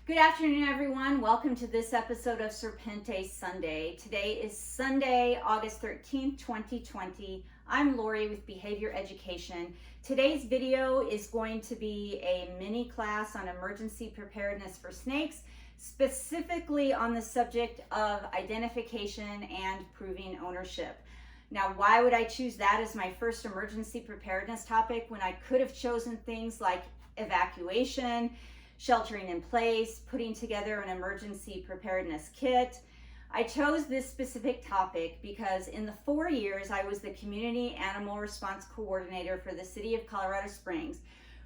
Good afternoon, everyone. Welcome to this episode of Serpente Sunday. Today is Sunday, August 13th, 2020. I'm Lori with Behavior Education. Today's video is going to be a mini class on emergency preparedness for snakes, specifically on the subject of identification and proving ownership. Now, why would I choose that as my first emergency preparedness topic when I could have chosen things like evacuation, sheltering in place, putting together an emergency preparedness kit? I chose this specific topic because in the 4 years I was the Community Animal Response Coordinator for the City of Colorado Springs,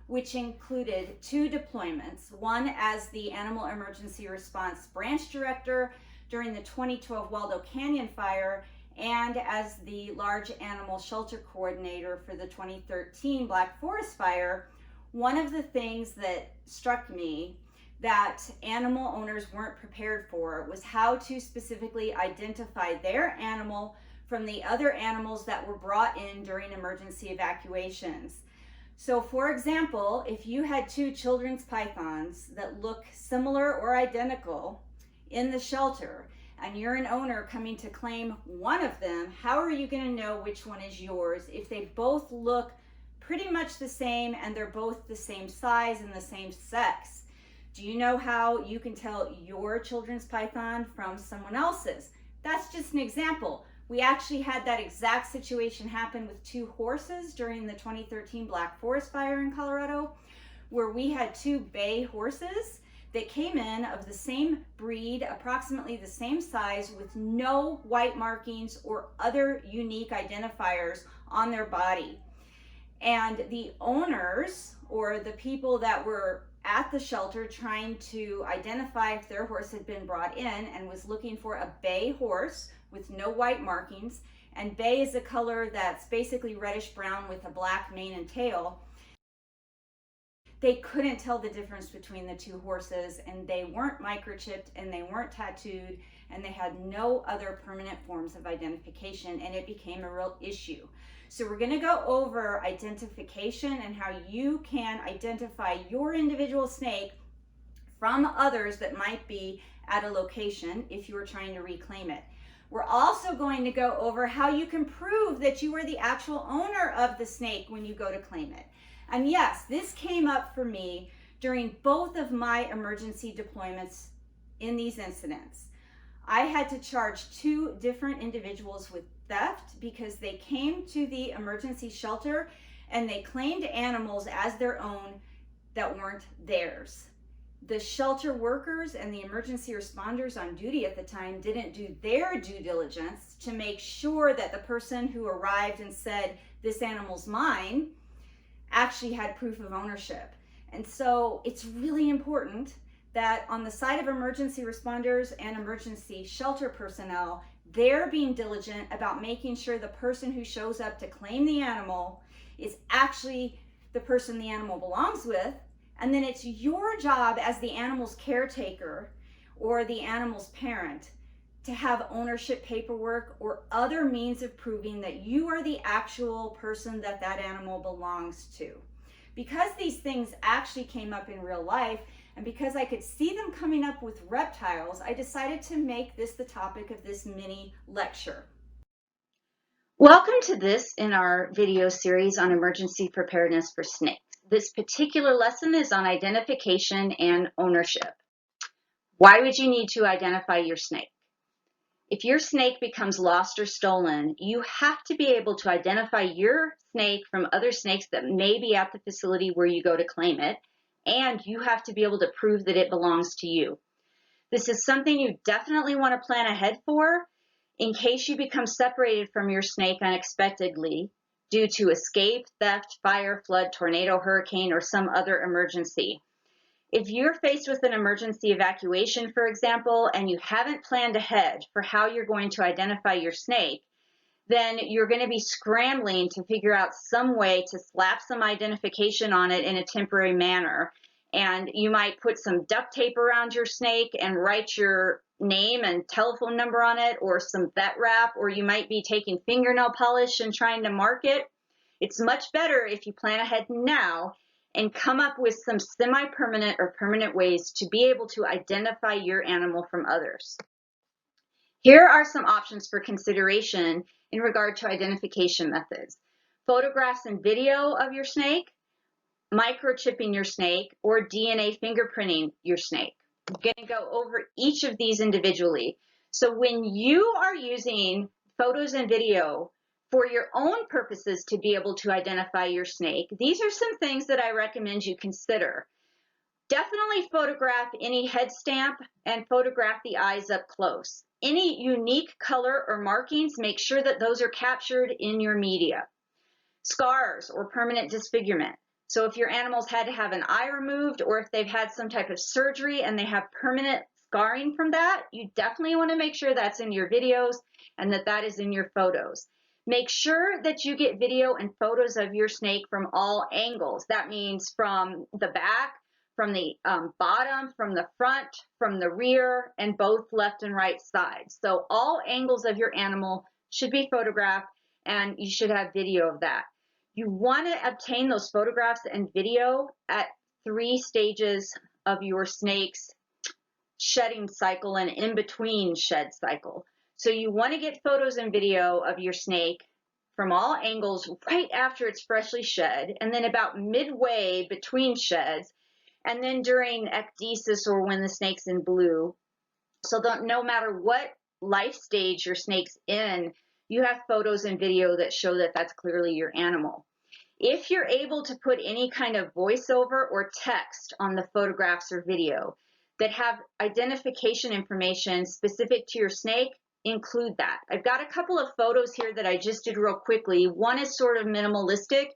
which included 2 deployments, one as the Animal Emergency Response Branch Director during the 2012 Waldo Canyon Fire and as the Large Animal Shelter Coordinator for the 2013 Black Forest Fire. One of the things that struck me that animal owners weren't prepared for was how to specifically identify their animal from the other animals that were brought in during emergency evacuations. So for example, if you had 2 children's pythons that look similar or identical in the shelter, and you're an owner coming to claim one of them, how are you going to know which one is yours if they both look pretty much the same and they're both the same size and the same sex? Do you know how you can tell your children's python from someone else's? That's just an example. We actually had that exact situation happen with 2 horses during the 2013 Black Forest Fire in Colorado, where we had 2 bay horses that came in of the same breed, approximately the same size, with no white markings or other unique identifiers on their body. And the owners, or the people that were at the shelter trying to identify if their horse had been brought in and was looking for a bay horse with no white markings, and bay is a color that's basically reddish brown with a black mane and tail, they couldn't tell the difference between the 2 horses, and they weren't microchipped and they weren't tattooed, and they had no other permanent forms of identification, and it became a real issue. So we're going to go over identification and how you can identify your individual snake from others that might be at a location if you were trying to reclaim it. We're also going to go over how you can prove that you are the actual owner of the snake when you go to claim it. And yes, this came up for me during both of my emergency deployments in these incidents. I had to charge 2 different individuals with theft because they came to the emergency shelter and they claimed animals as their own that weren't theirs. The shelter workers and the emergency responders on duty at the time didn't do their due diligence to make sure that the person who arrived and said, "This animal's mine," actually had proof of ownership. And so it's really important that on the side of emergency responders and emergency shelter personnel, they're being diligent about making sure the person who shows up to claim the animal is actually the person the animal belongs with. And then it's your job as the animal's caretaker or the animal's parent to have ownership paperwork or other means of proving that you are the actual person that that animal belongs to. Because these things actually came up in real life, and because I could see them coming up with reptiles, I decided to make this the topic of this mini lecture. Welcome to this in our video series on emergency preparedness for snakes. This particular lesson is on identification and ownership. Why would you need to identify your snake? If your snake becomes lost or stolen, you have to be able to identify your snake from other snakes that may be at the facility where you go to claim it, and you have to be able to prove that it belongs to you. This is something you definitely want to plan ahead for in case you become separated from your snake unexpectedly due to escape, theft, fire, flood, tornado, hurricane, or some other emergency. If you're faced with an emergency evacuation, for example, and you haven't planned ahead for how you're going to identify your snake, then you're going to be scrambling to figure out some way to slap some identification on it in a temporary manner. And you might put some duct tape around your snake and write your name and telephone number on it, or some vet wrap, or you might be taking fingernail polish and trying to mark it. It's much better if you plan ahead now and come up with some semi-permanent or permanent ways to be able to identify your animal from others. Here are some options for consideration in regard to identification methods: photographs and video of your snake, microchipping your snake, or DNA fingerprinting your snake. I'm going to go over each of these individually. So when you are using photos and video for your own purposes to be able to identify your snake, these are some things that I recommend you consider. Definitely photograph any head stamp and photograph the eyes up close. Any unique color or markings, make sure that those are captured in your media. Scars or permanent disfigurement. So if your animals had to have an eye removed, or if they've had some type of surgery and they have permanent scarring from that, you definitely want to make sure that's in your videos and that that is in your photos. Make sure that you get video and photos of your snake from all angles. That means from the back, from the bottom, from the front, from the rear, and both left and right sides. So all angles of your animal should be photographed, and you should have video of that. You want to obtain those photographs and video at 3 stages of your snake's shedding cycle and in between shed cycle. So you want to get photos and video of your snake from all angles right after it's freshly shed, and then about midway between sheds, and then during ecdysis or when the snake's in blue. So that no matter what life stage your snake's in, you have photos and video that show that that's clearly your animal. If you're able to put any kind of voiceover or text on the photographs or video that have identification information specific to your snake, include that. I've got a couple of photos here that I just did real quickly. One is sort of minimalistic.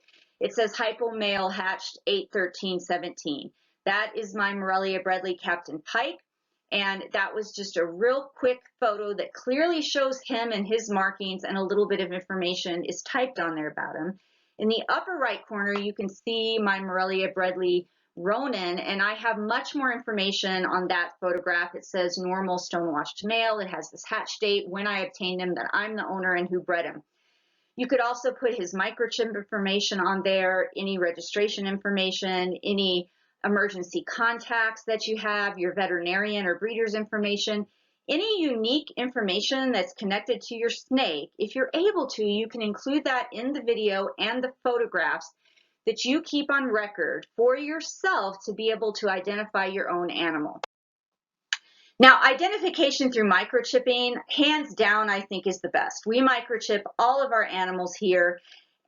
It says hypo male hatched 8/13/17. That is my Morelia Bredli Captain Pike. And that was just a real quick photo that clearly shows him and his markings, and a little bit of information is typed on there about him. In the upper right corner, you can see my Morelia Bredli Ronin, and I have much more information on that photograph. It says normal stonewashed male. It has this hatch date, when I obtained him, that I'm the owner, and who bred him. You could also put his microchip information on there, any registration information, any emergency contacts that you have, your veterinarian or breeder's information, any unique information that's connected to your snake. If you're able to, you can include that in the video and the photographs that you keep on record for yourself to be able to identify your own animal. Now, identification through microchipping, hands down, I think is the best. We microchip all of our animals here,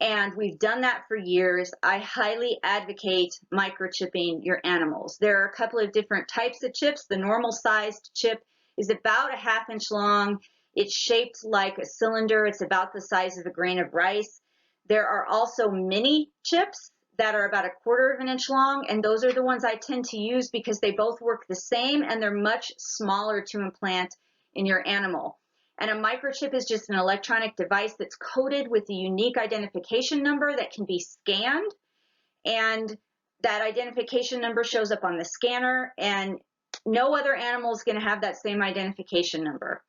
and we've done that for years. I highly advocate microchipping your animals. There are a couple of different types of chips. The normal sized chip is about a ½ inch long. It's shaped like a cylinder. It's about the size of a grain of rice. There are also mini chips that are about a ½ inch long, and those are the ones I tend to use because they both work the same and they're much smaller to implant in your animal. And a microchip is just an electronic device that's coded with a unique identification number that can be scanned, and that identification number shows up on the scanner, and no other animal is going to have that same identification number.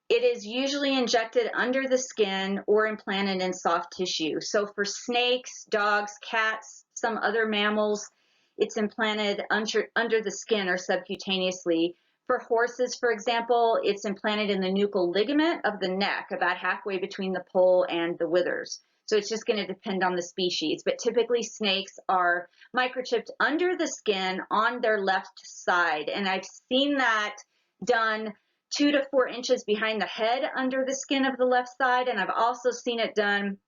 It is usually injected under the skin or implanted in soft tissue. So for snakes, dogs, cats, some other mammals, it's implanted under the skin or subcutaneously. For horses, for example, it's implanted in the nuchal ligament of the neck, about halfway between the poll and the withers. So it's just going to depend on the species. But typically snakes are microchipped under the skin on their left side. And I've seen that done 2 to 4 inches behind the head under the skin of the left side, and I've also seen it done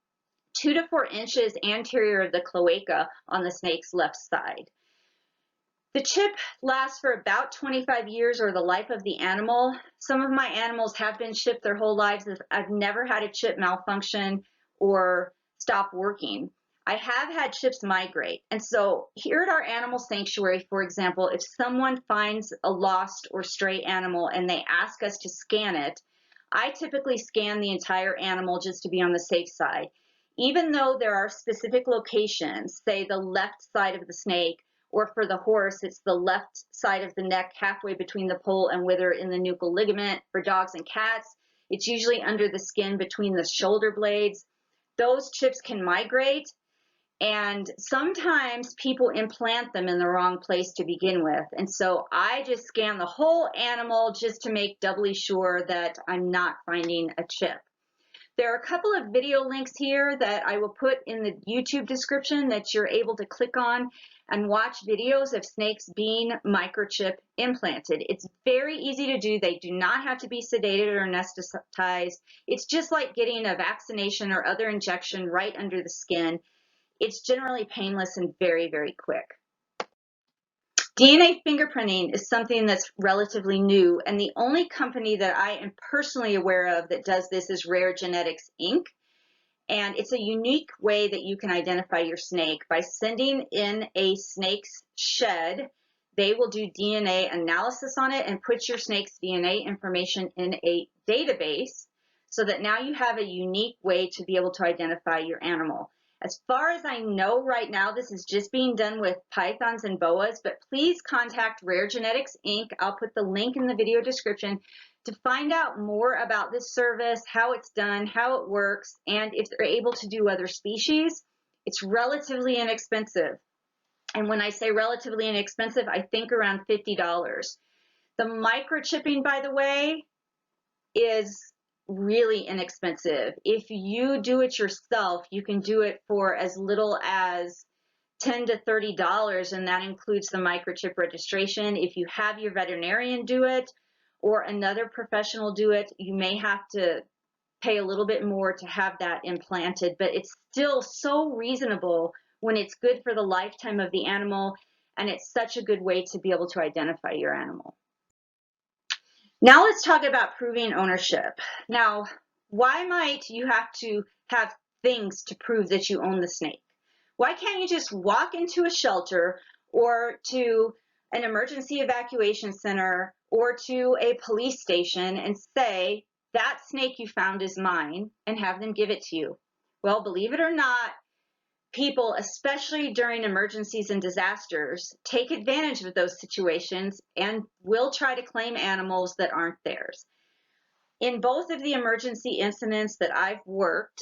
2 to 4 inches anterior of the cloaca on the snake's left side. The chip lasts for about 25 years, or the life of the animal. Some of my animals have been chipped their whole lives. I've never had a chip malfunction or stop working. I have had chips migrate. And so here at our animal sanctuary, for example, if someone finds a lost or stray animal and they ask us to scan it, I typically scan the entire animal just to be on the safe side. Even though there are specific locations, say the left side of the snake, or for the horse, it's the left side of the neck, halfway between the poll and wither in the nuchal ligament. For dogs and cats, it's usually under the skin between the shoulder blades. Those chips can migrate. And sometimes people implant them in the wrong place to begin with. And so I just scan the whole animal just to make doubly sure that I'm not finding a chip. There are a couple of video links here that I will put in the YouTube description that you're able to click on and watch videos of snakes being microchip implanted. It's very easy to do. They do not have to be sedated or anesthetized. It's just like getting a vaccination or other injection right under the skin. It's generally painless and very, very quick. DNA fingerprinting is something that's relatively new, and the only company that I am personally aware of that does this is Rare Genetics, Inc. And it's a unique way that you can identify your snake by sending in a snake's shed. They will do DNA analysis on it and put your snake's DNA information in a database so that now you have a unique way to be able to identify your animal. As far as I know right now, this is just being done with pythons and boas, but please contact Rare Genetics, Inc. I'll put the link in the video description to find out more about this service, how it's done, how it works, and if they're able to do other species. It's relatively inexpensive. And when I say relatively inexpensive, I think around $50. The microchipping, by the way, is really inexpensive. If you do it yourself, you can do it for as little as $10 to $30, and that includes the microchip registration. If you have your veterinarian do it or another professional do it, you may have to pay a little bit more to have that implanted, but it's still so reasonable when it's good for the lifetime of the animal, and it's such a good way to be able to identify your animal. Now let's talk about proving ownership. Now, why might you have to have things to prove that you own the snake? Why can't you just walk into a shelter or to an emergency evacuation center or to a police station and say, that snake you found is mine, and have them give it to you? Well, believe it or not, people, especially during emergencies and disasters, take advantage of those situations and will try to claim animals that aren't theirs. In both of the emergency incidents that I've worked,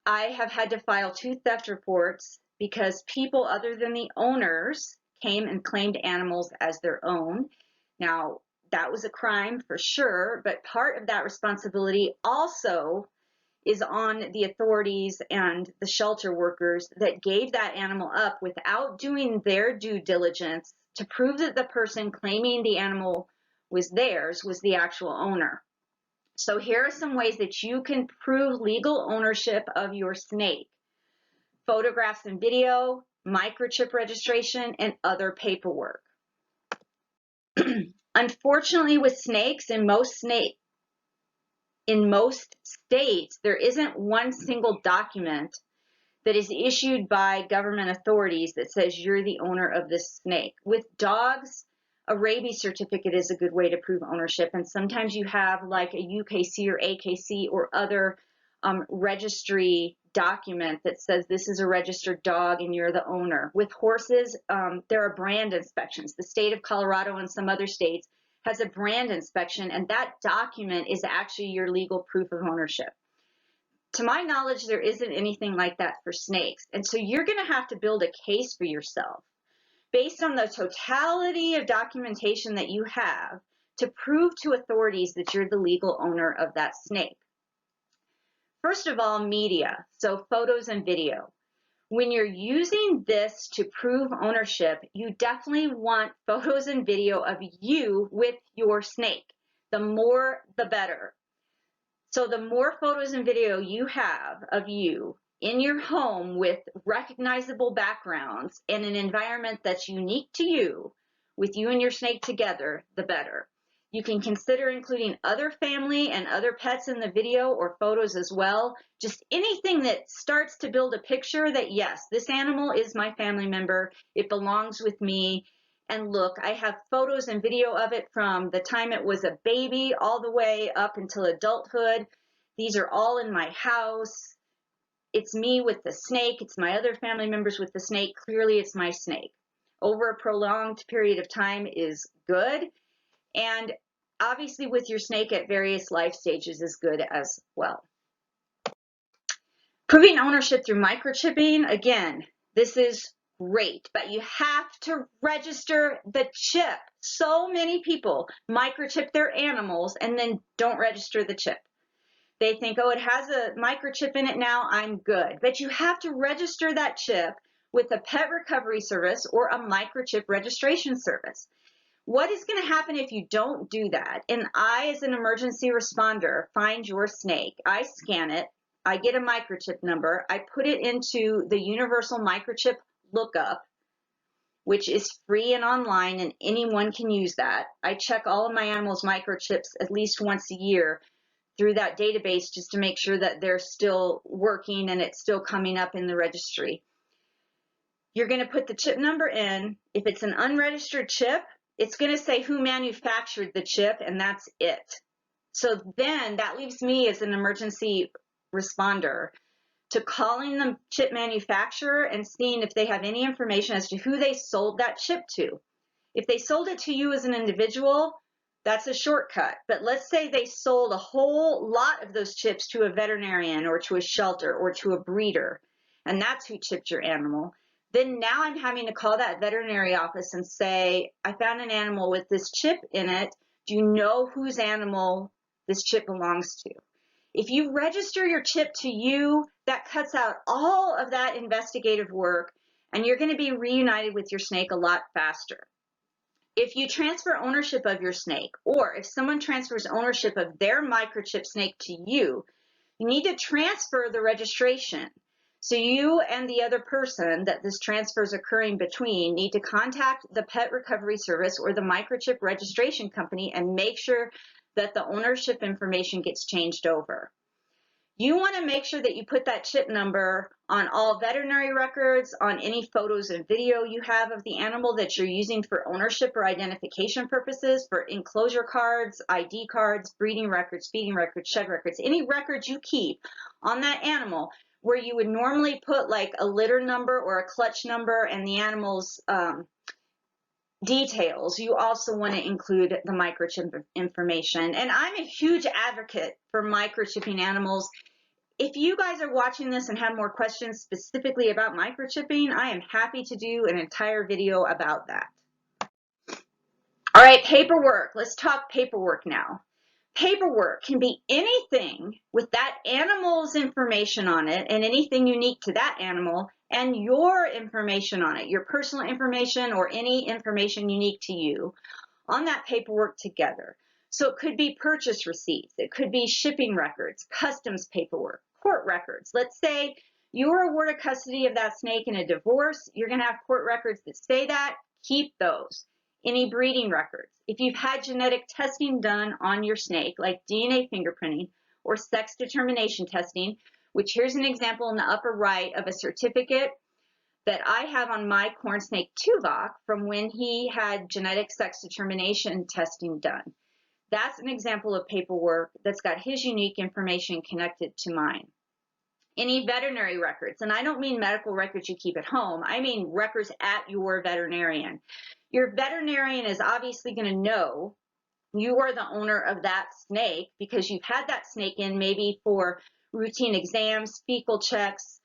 I have had to file 2 theft reports because people other than the owners came and claimed animals as their own. Now, that was a crime for sure, but part of that responsibility also is on the authorities and the shelter workers that gave that animal up without doing their due diligence to prove that the person claiming the animal was theirs was the actual owner. So here are some ways that you can prove legal ownership of your snake: photographs and video, microchip registration, and other paperwork. Unfortunately, with snakes, in most states, there isn't one single document that is issued by government authorities that says you're the owner of this snake. With dogs, a rabies certificate is a good way to prove ownership, and sometimes you have like a UKC or AKC or other registry document that says this is a registered dog and you're the owner. With horses, there are brand inspections. The state of Colorado and some other states has a brand inspection, and that document is actually your legal proof of ownership. To my knowledge, there isn't anything like that for snakes, and so you're going to have to build a case for yourself based on the totality of documentation that you have to prove to authorities that you're the legal owner of that snake. First of all, media, so photos and video. When you're using this to prove ownership, you definitely want photos and video of you with your snake. The more, the better. So the more photos and video you have of you in your home with recognizable backgrounds in an environment that's unique to you, with you and your snake together, the better. You can consider including other family and other pets in the video or photos as well. Just anything that starts to build a picture that, yes, this animal is my family member. It belongs with me. And look, I have photos and video of it from the time it was a baby all the way up until adulthood. These are all in my house. It's me with the snake. It's my other family members with the snake. Clearly, it's my snake. Over a prolonged period of time is good. And obviously with your snake at various life stages is good as well. Proving ownership through microchipping, again, this is great, but you have to register the chip. So many people microchip their animals and then don't register the chip. They think, oh, it has a microchip in it now, I'm good. But you have to register that chip with a pet recovery service or a microchip registration service. What is going to happen if you don't do that? And I, as an emergency responder, find your snake. I scan it. I get a microchip number. I put it into the universal microchip lookup, which is free and online, and anyone can use that. I check all of my animals' microchips at least once a year through that database just to make sure that they're still working and it's still coming up in the registry. You're going to put the chip number in. If it's an unregistered chip, it's going to say who manufactured the chip, and that's it. So then that leaves me as an emergency responder to calling the chip manufacturer and seeing if they have any information as to who they sold that chip to. If they sold it to you as an individual, that's a shortcut. But let's say they sold a whole lot of those chips to a veterinarian or to a shelter or to a breeder, and that's who chipped your animal. Then now I'm having to call that veterinary office and say, I found an animal with this chip in it. Do you know whose animal this chip belongs to? If you register your chip to you, that cuts out all of that investigative work, and you're going to be reunited with your snake a lot faster. If you transfer ownership of your snake, or if someone transfers ownership of their microchip snake to you, you need to transfer the registration. So you and the other person that this transfer is occurring between need to contact the pet recovery service or the microchip registration company and make sure that the ownership information gets changed over. You want to make sure that you put that chip number on all veterinary records, on any photos and video you have of the animal that you're using for ownership or identification purposes, for enclosure cards, ID cards, breeding records, feeding records, shed records, any records you keep on that animal where you would normally put like a litter number or a clutch number and the animal's details. You also want to include the microchip information. And I'm a huge advocate for microchipping animals. If you guys are watching this and have more questions specifically about microchipping, I am happy to do an entire video about that. All right, paperwork. Let's talk paperwork now. Paperwork can be anything with that animal's information on it and anything unique to that animal and your information on it, your personal information or any information unique to you on that paperwork together. So it could be purchase receipts, it could be shipping records, customs paperwork, court records. Let's say you were awarded custody of that snake in a divorce, you're going to have court records that say that, keep those. Any breeding records. If you've had genetic testing done on your snake, like DNA fingerprinting or sex determination testing, which here's an example in the upper right of a certificate that I have on my corn snake Tuvok from when he had genetic sex determination testing done. That's an example of paperwork that's got his unique information connected to mine. Any veterinary records, and I don't mean medical records you keep at home, I mean records at your veterinarian. Your veterinarian is obviously going to know you are the owner of that snake because you've had that snake in maybe for routine exams, fecal checks,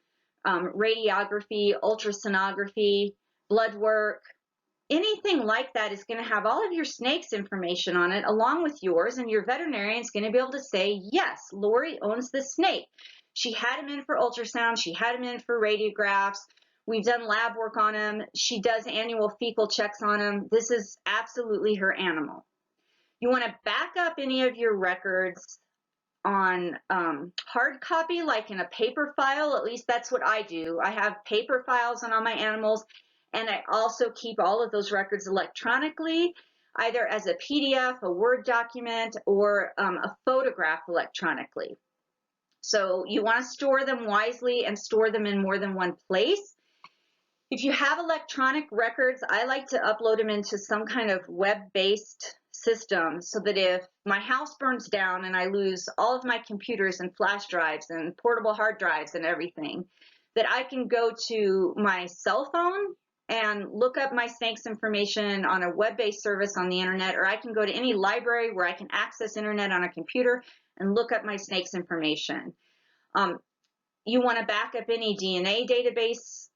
radiography, ultrasonography, blood work. Anything like that is going to have all of your snake's information on it along with yours, and your veterinarian is going to be able to say, yes, Lori owns this snake. She had him in for ultrasound. She had him in for radiographs. We've done lab work on him. She does annual fecal checks on him. This is absolutely her animal. You want to back up any of your records on hard copy, like in a paper file. At least that's what I do. I have paper files on all my animals, and I also keep all of those records electronically, either as a PDF, a Word document, or a photograph electronically. So you want to store them wisely and store them in more than one place. If you have electronic records, I like to upload them into some kind of web-based system so that if my house burns down and I lose all of my computers and flash drives and portable hard drives and everything, that I can go to my cell phone and look up my snake's information on a web-based service on the internet, or I can go to any library where I can access internet on a computer and look up my snake's information. You want to back up any DNA database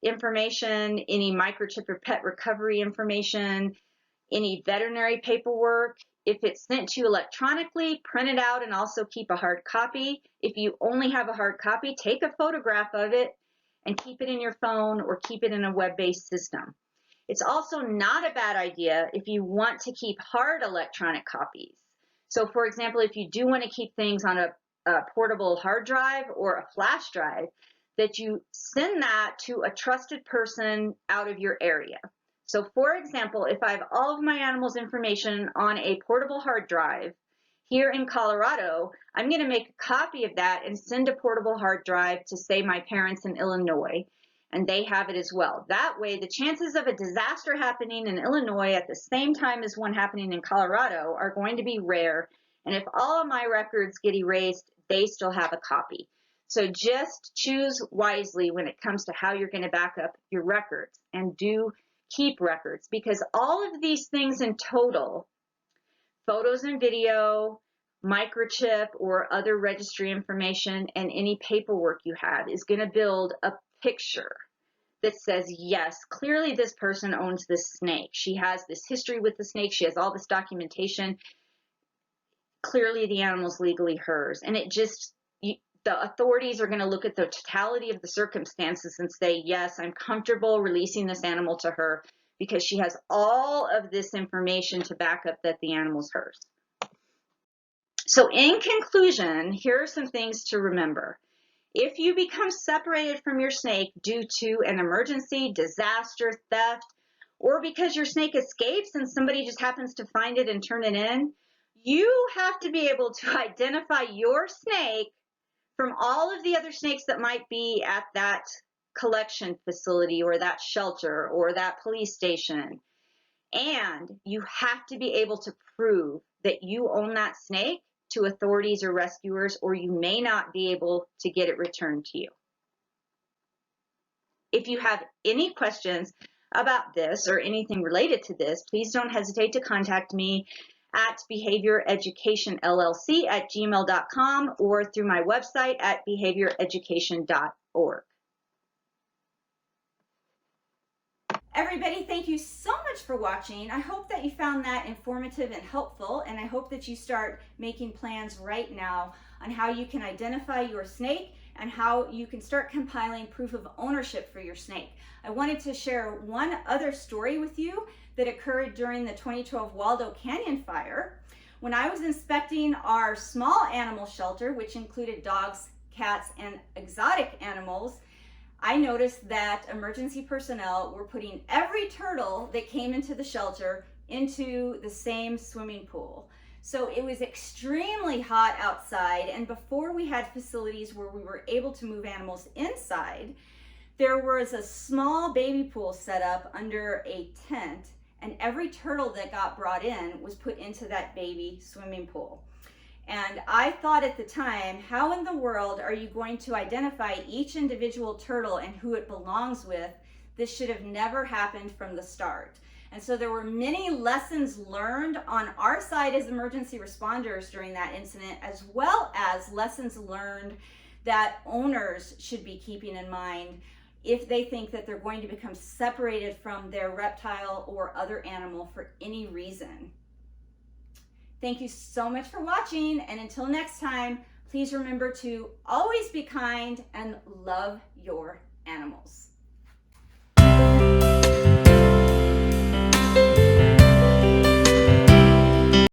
information, any microchip or pet recovery information, any veterinary paperwork. If it's sent to you electronically, print it out and also keep a hard copy. If you only have a hard copy, take a photograph of it and keep it in your phone or keep it in a web-based system. It's also not a bad idea if you want to keep hard electronic copies. So for example, if you do want to keep things on a portable hard drive or a flash drive, that you send that to a trusted person out of your area. So for example, if I have all of my animals' information on a portable hard drive here in Colorado, I'm going to make a copy of that and send a portable hard drive to, say, my parents in Illinois, and they have it as well. That way, the chances of a disaster happening in Illinois at the same time as one happening in Colorado are going to be rare, and if all of my records get erased, they still have a copy. So just choose wisely when it comes to how you're going to back up your records, and do keep records, because all of these things in total, photos and video, microchip or other registry information, and any paperwork you have is going to build a picture that says, yes, clearly this person owns this snake. She has this history with the snake. She has all this documentation. Clearly the animal's legally hers. And it just, the authorities are going to look at the totality of the circumstances and say, yes, I'm comfortable releasing this animal to her because she has all of this information to back up that the animal's hers. So in conclusion, here are some things to remember. If you become separated from your snake due to an emergency, disaster, theft, or because your snake escapes and somebody just happens to find it and turn it in, you have to be able to identify your snake from all of the other snakes that might be at that collection facility or that shelter or that police station. And you have to be able to prove that you own that snake to authorities or rescuers, or you may not be able to get it returned to you. If you have any questions about this or anything related to this, please don't hesitate to contact me at behavioreducationllc@gmail.com or through my website at behavioreducation.org. Everybody, thank you so much for watching. I hope that you found that informative and helpful, and I hope that you start making plans right now on how you can identify your snake and how you can start compiling proof of ownership for your snake. I wanted to share one other story with you that occurred during the 2012 Waldo Canyon Fire. When I was inspecting our small animal shelter, which included dogs, cats, and exotic animals, I noticed that emergency personnel were putting every turtle that came into the shelter into the same swimming pool. So it was extremely hot outside, and before we had facilities where we were able to move animals inside, there was a small baby pool set up under a tent, and every turtle that got brought in was put into that baby swimming pool. And I thought at the time, how in the world are you going to identify each individual turtle and who it belongs with? This should have never happened from the start. And so there were many lessons learned on our side as emergency responders during that incident, as well as lessons learned that owners should be keeping in mind if they think that they're going to become separated from their reptile or other animal for any reason. Thank you so much for watching, and until next time, please remember to always be kind and love your animals.